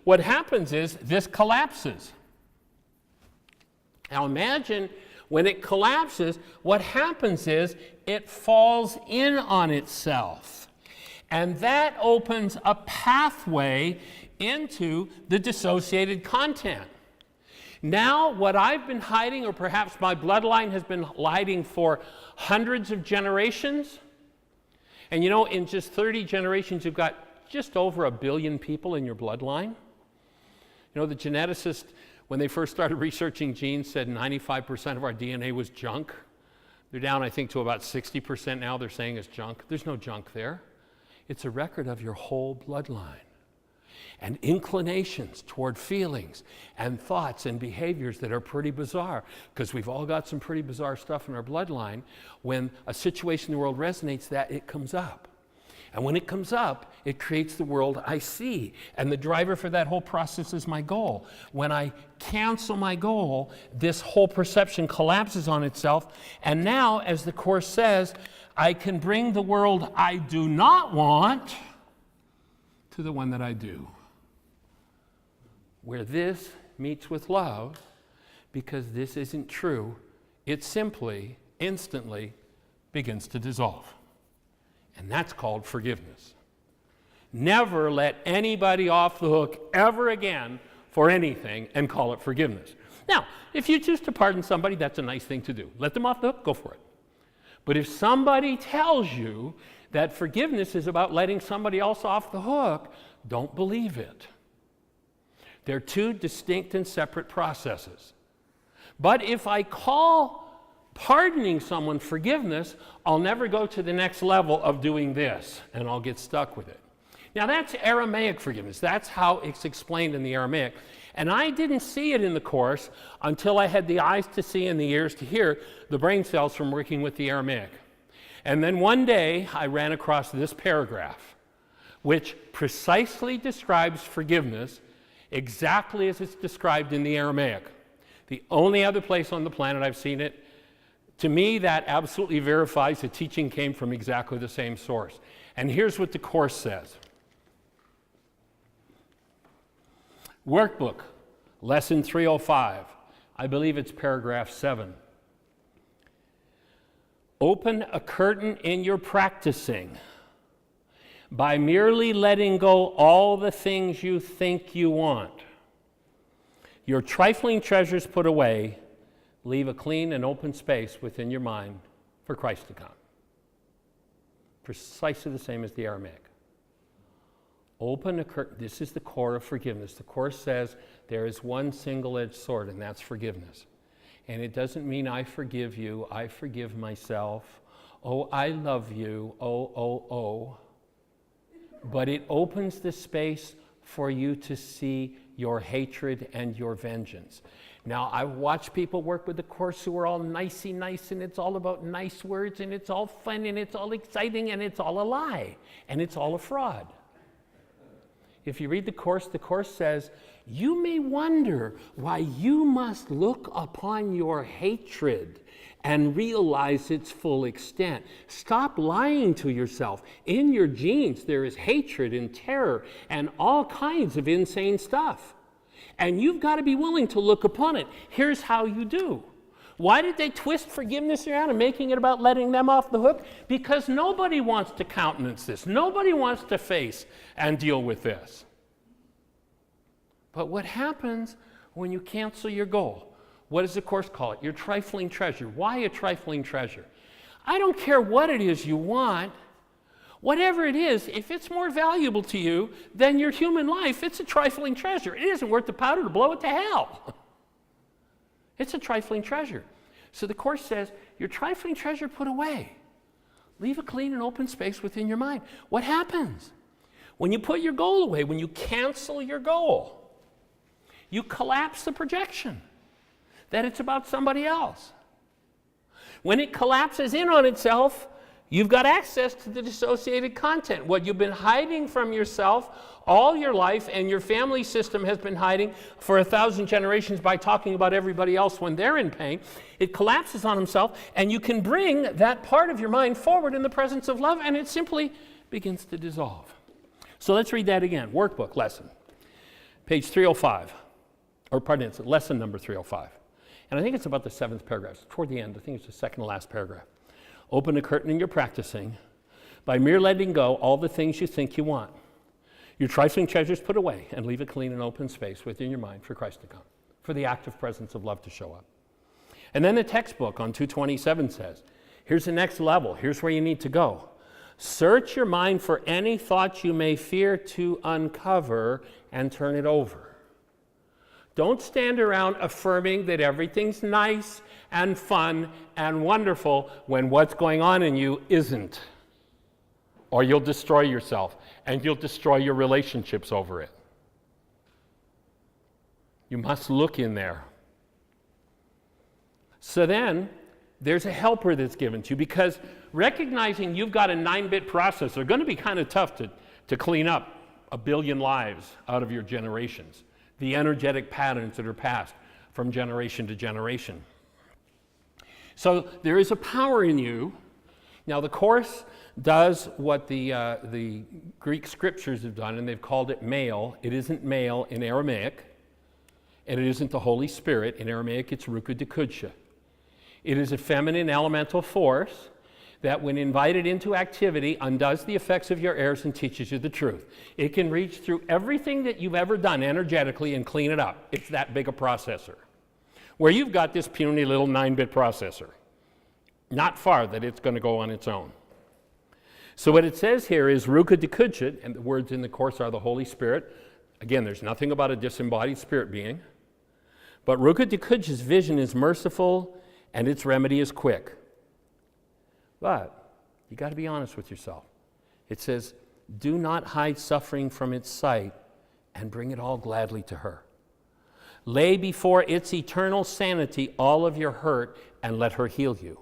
what happens is this collapses. Now imagine when it collapses, what happens is it falls in on itself. And that opens a pathway into the dissociated content. Now, what I've been hiding, or perhaps my bloodline has been hiding for hundreds of generations, and you know, in just 30 generations, you've got just over 1 billion people in your bloodline. You know, the geneticists, when they first started researching genes, said 95% of our DNA was junk. They're down, I think, to about 60% now. They're saying it's junk. There's no junk there. It's a record of your whole bloodline. And inclinations toward feelings and thoughts and behaviors that are pretty bizarre, because we've all got some pretty bizarre stuff in our bloodline. When a situation in the world resonates, that it comes up. And when it comes up, it creates the world I see. And the driver for that whole process is my goal. When I cancel my goal, this whole perception collapses on itself. And now, as the Course says, I can bring the world I do not want to the one that I do. Where this meets with love, because this isn't true, it simply, instantly begins to dissolve. And that's called forgiveness. Never let anybody off the hook ever again for anything and call it forgiveness. Now, if you choose to pardon somebody, that's a nice thing to do. Let them off the hook, go for it. But if somebody tells you that forgiveness is about letting somebody else off the hook, don't believe it. They're two distinct and separate processes. But if I call pardoning someone forgiveness, I'll never go to the next level of doing this, and I'll get stuck with it. Now that's Aramaic forgiveness. That's how it's explained in the Aramaic. And I didn't see it in the Course until I had the eyes to see and the ears to hear the brain cells from working with the Aramaic. And then one day I ran across this paragraph, which precisely describes forgiveness exactly as it's described in the Aramaic. The only other place on the planet I've seen it. To me, that absolutely verifies the teaching came from exactly the same source. And here's what the Course says. Workbook, lesson 305. I believe it's paragraph 7. Open a curtain in your practicing by merely letting go all the things you think you want. Your trifling treasures put away, leave a clean and open space within your mind for Christ to come. Precisely the same as the Aramaic. Open a curtain. This is the core of forgiveness. The Course says there is one single-edged sword, and that's forgiveness. And it doesn't mean I forgive you, I forgive myself. Oh, I love you, oh. But it opens the space for you to see your hatred and your vengeance. Now, I watch people work with the Course who are all nicey nice, and it's all about nice words, and it's all fun, and it's all exciting, and it's all a lie, and it's all a fraud. If you read the Course says, you may wonder why you must look upon your hatred and realize its full extent. Stop lying to yourself. In your genes, there is hatred and terror and all kinds of insane stuff. And you've got to be willing to look upon it. Here's how you do. Why did they twist forgiveness around and making it about letting them off the hook? Because nobody wants to countenance this. Nobody wants to face and deal with this. But what happens when you cancel your goal? What does the Course call it? Your trifling treasure. Why a trifling treasure? I don't care what it is you want. Whatever it is, if it's more valuable to you than your human life, it's a trifling treasure. It isn't worth the powder to blow it to hell. It's a trifling treasure. So the Course says, your trifling treasure put away. Leave a clean and open space within your mind. What happens? When you put your goal away, when you cancel your goal, you collapse the projection that it's about somebody else. When it collapses in on itself, you've got access to the dissociated content. What you've been hiding from yourself all your life, and your family system has been hiding for 1,000 generations by talking about everybody else when they're in pain, it collapses on itself, and you can bring that part of your mind forward in the presence of love, and it simply begins to dissolve. So let's read that again. Workbook lesson. Page 305, or pardon, it's lesson number 305. And I think it's about the 7th paragraph. It's toward the end. I think it's the second to last paragraph. Open the curtain in your practicing by mere letting go all the things you think you want. Your trifling treasures put away and leave a clean and open space within your mind for Christ to come, for the active presence of love to show up. And then the textbook on 227 says, here's the next level. Here's where you need to go. Search your mind for any thoughts you may fear to uncover and turn it over. Don't stand around affirming that everything's nice and fun and wonderful when what's going on in you isn't. Or you'll destroy yourself and you'll destroy your relationships over it. You must look in there. So then, there's a helper that's given to you, because recognizing you've got a 9-bit processor is going to be kind of tough to clean up 1 billion lives out of your generations, the energetic patterns that are passed from generation to generation. So there is a power in you. Now the Course does what the Greek scriptures have done, and they've called it male. It isn't male in Aramaic, and it isn't the Holy Spirit. In Aramaic, it's Ruka Dekudsha. It is a feminine elemental force that, when invited into activity, undoes the effects of your errors and teaches you the truth. It can reach through everything that you've ever done energetically and clean it up. It's that big a processor. Where you've got this puny little 9-bit processor, not far that it's going to go on its own. So what it says here is Ruka Dekudsha, and the words in the Course are the Holy Spirit. Again, there's nothing about a disembodied spirit being. But Ruka Dekudsha's vision is merciful and its remedy is quick. But you got to be honest with yourself. It says, do not hide suffering from its sight and bring it all gladly to her. Lay before its eternal sanity all of your hurt and let her heal you.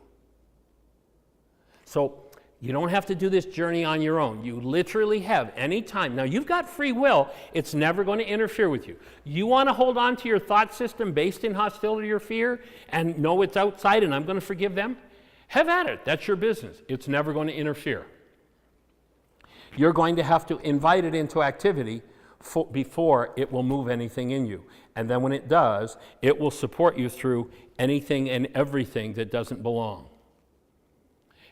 So you don't have to do this journey on your own. You literally have any time. Now, you've got free will. It's never going to interfere with you. You want to hold on to your thought system based in hostility or fear and know it's outside and I'm going to forgive them? Have at it. That's your business. It's never going to interfere. You're going to have to invite it into activity before it will move anything in you. And then when it does, it will support you through anything and everything that doesn't belong.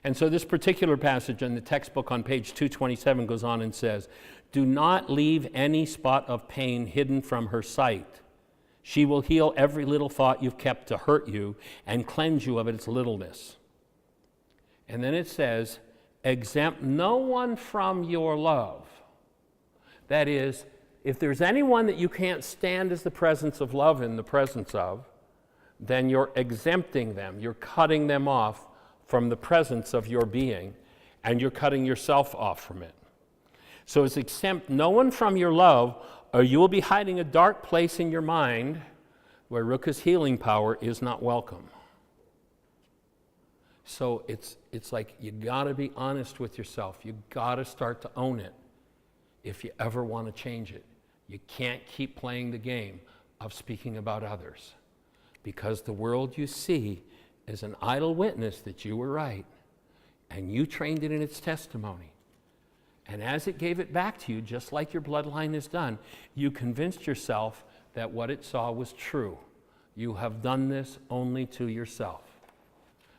And so this particular passage in the textbook on page 227 goes on and says, do not leave any spot of pain hidden from her sight. She will heal every little thought you've kept to hurt you and cleanse you of its littleness. And then it says, exempt no one from your love. That is, if there's anyone that you can't stand as the presence of love in the presence of, then you're exempting them. You're cutting them off from the presence of your being, and you're cutting yourself off from it. So it's exempt no one from your love, or you will be hiding a dark place in your mind where Ruka's healing power is not welcome. So it's like you got to be honest with yourself. You got to start to own it if you ever want to change it. You can't keep playing the game of speaking about others, because the world you see is an idle witness that you were right, and you trained it in its testimony. And as it gave it back to you, just like your bloodline has done, you convinced yourself that what it saw was true. You have done this only to yourself.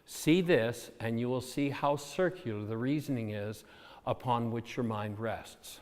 See this, and you will see how circular the reasoning is upon which your mind rests.